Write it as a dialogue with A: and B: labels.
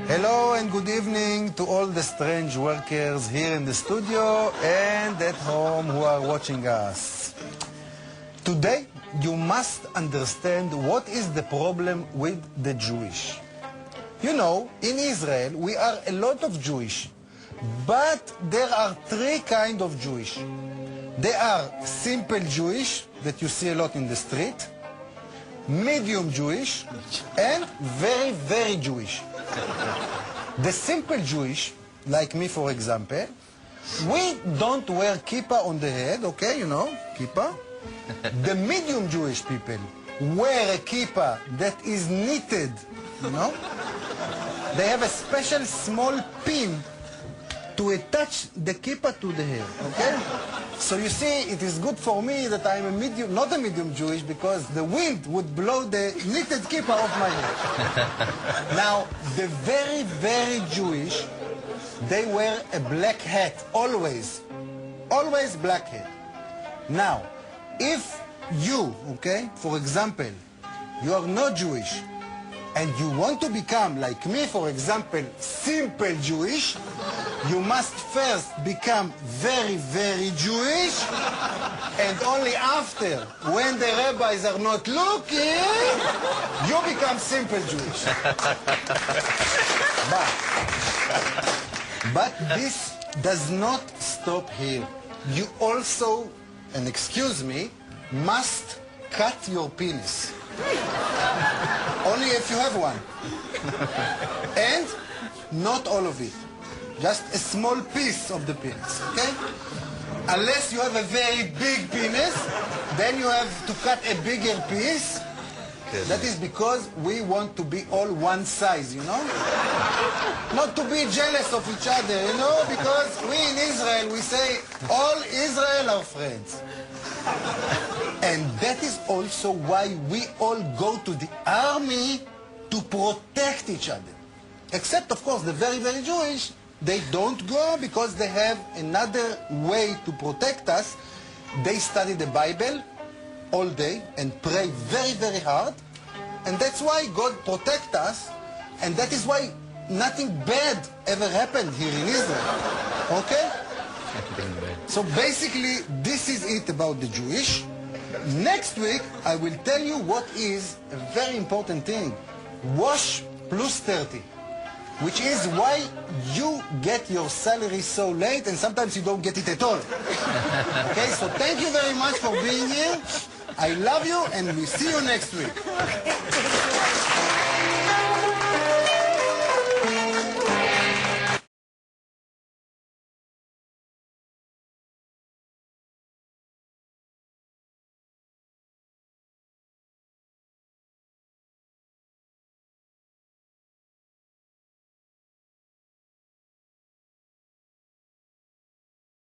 A: Hello and good evening to all the strange workers here in the studio and at home who are watching us. Today, you must understand what is the problem with the Jewish. You know, in Israel, we are a lot of Jewish, but there are three kinds of Jewish. There are simple Jewish, that you see a lot in the street, medium Jewish, and very, very Jewish. The simple Jewish, like me for example, we don't wear kippah on the head, okay, you know, kippah. The medium Jewish people wear a kippah that is knitted, you know. They have a special small pin to attach the kippah to the hair, okay? So you see, it is good for me that I'm a medium, not a medium Jewish, because the wind would blow the knitted kippah off my head. Now, the very, very Jewish, they wear a black hat, always. Always black hat. Now, if you, okay, for example, you are not Jewish, and you want to become, like me, for example, simple Jewish, you must first become very, very Jewish, and only after, when the rabbis are not looking, you become simple Jewish. But this does not stop here. You also, and excuse me, must cut your penis. Only if you have one. And not all of it. Just a small piece of the penis, okay? Unless you have a very big penis, then you have to cut a bigger piece. That is because we want to be all one size, you know? Not to be jealous of each other, you know? Because we in Israel, we say, all Israel are friends. And that is also why we all go to the army to protect each other. Except, of course, the very, very Jewish, they don't go because they have another way to protect us. They study the Bible all day and pray very, very hard. And that's why God protects us. And that is why nothing bad ever happened here in Israel. Okay? So basically, this is it about the Jewish. Next week, I will tell you what is a very important thing. Wash plus 30. Which is why you get your salary so late and sometimes you don't get it at all. Okay, so thank you very much for being here. I love you and we see you next week.